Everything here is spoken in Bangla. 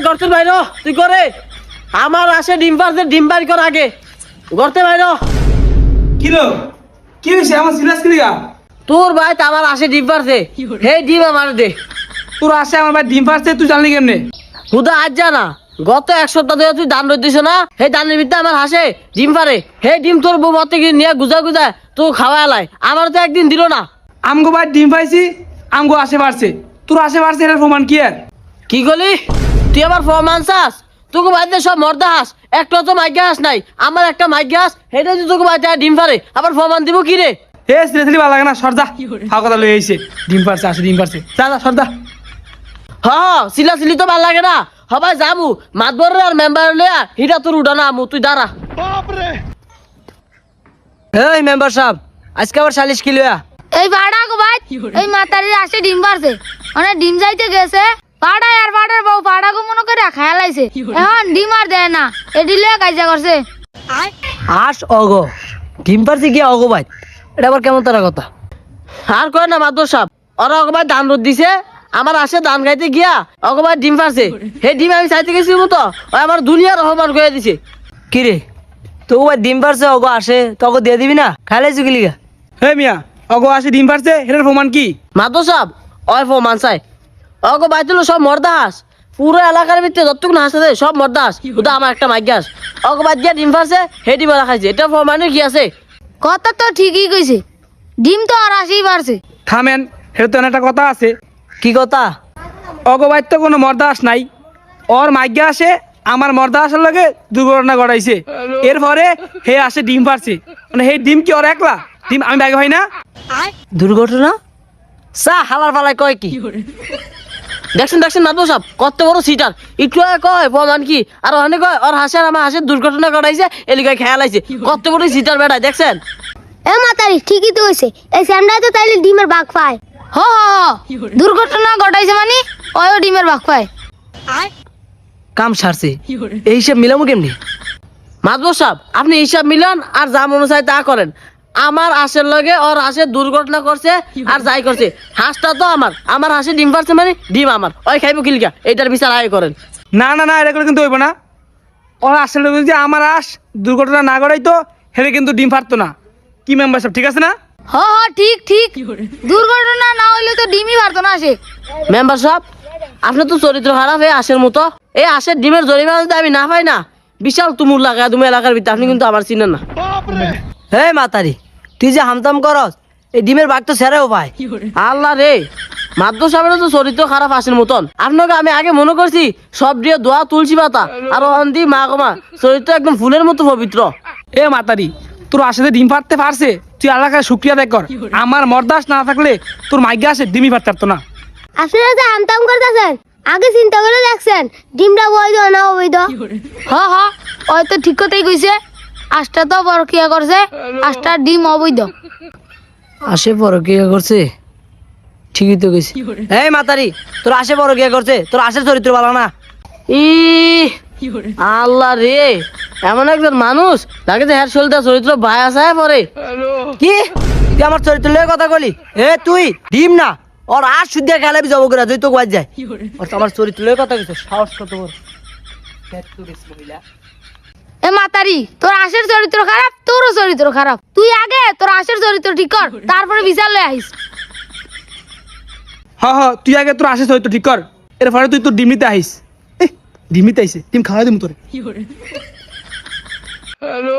গর্তের বাইর তুই করে আমার আসে ডিম পারছে ডিম বাড়ি কর আগে গর্তে বাইর কিলো কি হয়েছে আমার সিরিয়াস কি লিগা তোর ভাই তো আমার আসে ডিম পারছে হে ডিম আমার দে তোর আসে আমার ভাই ডিম পারছে তুই জানলি কেমনে হুদা আজ জানা গত এক সপ্তাহ ধরে তুই দান রইতিস না হে দানের ভিতরে আমার হাসে ডিম পারে হে ডিম তোর বউ মতে গিয়ে নিয়ে গুজা গুজা তো খাওয়া এলাই আমার তো একদিন দিল না আমগো ভাই ডিম পাইছি আমগো আসে পারছে তোর আসে পারছে এর প্রমাণ কি আর কি গলি তুই আমার প্রমাণ চাস তোকে বাড়িতে সব মর্দা হাস একটা তো মাইকা হাস নাই আমার একটা মাইকা হাস হেটা তুই তোকে বাড়িতে ডিম পারে আবার প্রমাণ দিব কি রে হে সিরিয়াসলি ভালো লাগে না সরদা ফাও কথা লই আইছে ডিম পারছে আসে ডিম পারছে যা সরদা সিলা সিলি তো ভাল লাগে না হবাই যাবো মাতবর আর মেম্বার লিয়া হিটা তোর উঠানা আমু তুই দাঁড়া এই মেম্বার সাহেব আজকে আবার 40 কিলো এই ভাড়া গো ভাই এই মাতারির আসে ডিম পারছে মানে ডিম যাইতে গেছে পাড়া আর পাড়ার বউ পাড়া গো মনে করে খায়া লাইছে এখন ডিম আর দেয় না এডি লিয়া কাজা করছে আস অগো ডিম পারছে কি অগো ভাই এটা আবার কেমন তারা কথা আর কয় না মাতবর সাহেব ওরা অগো ভাই ধান রোদ দিছে আমার আসে ধান খাইতে গিয়া অগো ভাই ডিম পারছে হে ডিম আমি চাইতে গেছি মতো আমার দুনিয়ার রহমান করে দিছে কি রে তো ভাই ডিম পারছে অগো আসে তোকে দিয়ে দিবি না খাইলাইছো কি লিগা হে মিয়া অগো আসে ডিম পারছে এর প্রমাণ কি মাতো সাহেব ওই প্রমাণ চাই অগো বাইতুলো সব মর্দা হাস পুরো এলাকার ভিতরে যতটুকু হাস আছে সব মর্দা হাস ওটা আমার একটা মাইক হাস অগো বাদ দিয়া ডিম পারছে হে ডিম রাখাইছে এটা প্রমাণে কি আছে কথা তো ঠিকই কইছে ডিম তো আর আসেই পারছে থামেন এর তো একটা কথা আছে কি কথা অগো ভাই তো কোনো মর্দাস নাই ওর মাইগ্যা আসে আমার মর্দা আসার লগে দুর্ঘটনা ঘটাইছে এরপরে হে আসে ডিম পারছে মানে হে ডিম কি ওর একলা ডিম আমি বাইক হয় না দুর্ঘটনা সা হালার পালায় কয় কি দেখছেন মাতবর সাহেব কত বড় সিটার একটু কয় প্রমাণ কি আর অনেক কয় ওর হাসে আর আমার হাসে দুর্ঘটনা ঘটাইছে এলিকায় খেয়াল আইছে কত বড় সিটার বেড়ায় দেখছেন এ মাতারি ঠিকই তো হইছে এই স্যামডা তো তাইলে ডিমের ভাগ পায় হ দুর্ঘটনা ঘটাইছে মানে ওই ডিমের ভাগ পায় কাম সারছে এই হিসাব মিলামু কেমনি মাতবর সাহেব আপনি হিসাব মিলান আর যা মনে চায় তা করেন আমার হাঁসের লগে ওর হাঁসের দুর্ঘটনা করছে আর যাই করছে হাঁসটা তো আমার হাঁসে ডিম পারছে মানে ডিম আমার ওই খাইবো কিলকা এইটার বিচার আয় করেন না এটা করে কিন্তু হইব না ওর আসলে যে আমার আস দুর্ঘটনা না ঘটাইতো হেরে কিন্তু ডিম পারতো না কি মেম্বার সব ঠিক আছে না হ ঠিক দুর্ঘটনা না হইলে তো ডিমই পারতো না আসে মেম্বার সাহেব আপনার তো চরিত্র খারাপ এই হাঁসের মতো এই হাঁসের ডিমের জরিমানা যদি আমি না পাই না বিশাল তুমুর লাগায় তুমি এলাকার ভিতরে আপনি কিন্তু আমার চিনেন না হে মাতারি তুই যে হামতাম করস এই ডিমের ভাগ তো সেরেও পাই আল্লাহ রে মাদ্র সাহেবের তো চরিত্র খারাপ হাঁসের মতন আপনাকে আমি আগে মনে করছি সব দিয়ে দোয়া তুলসী পাতা আর অন্তি মা গমা চরিত্র একদম ফুলের মতো পবিত্র এ মাতারি তোর আসলে ডিম পারতে পারছে তুই আল্লাহকে শুক্রিয়া আদায় কর আমার মর্দাস না থাকলে তোর মাইগ্যা আসে ডিমই পারতে পারতো না আসলে যে আমতাম করতেছেন আগে চিন্তা করে দেখছেন ডিমটা বৈধ না অবৈধ ওই তো ঠিক কথাই কইছে আজটা তো পরকিয়া করছে আজটা ডিম অবৈধ আসে পরকিয়া করছে ঠিকই তো গেছি এই মাতারি তোর আসে পরকিয়া করছে তোর আসে চরিত্র ভালো না ই আল্লাহ রে এমন একজন মানুষ তাকে যে হ্যার শরীরটা চরিত্র ভাই আসায় পরে কি তুই আমার চরিত্র লয়ে কথা বলি তুই ডিম না ওর আর শুদ্ধ খেলাবি যাবো করে তুই তো গাছ যায় ওর তো আমার চরিত্র লয়ে কথা কইছে সাহস কত বড় এ মাতারি তোর আশের চরিত্র খারাপ তোরও চরিত্র খারাপ তুই আগে তোর আশের চরিত্র ঠিক কর তারপরে বিচার লয়ে আইস তুই আগে তোর আসে চরিত্র ঠিক কর এরপরে তুই তোর ডিম নিতে আইস ডিম নিতে আইসে ডিম খাওয়াই দিম তোরে হ্যালো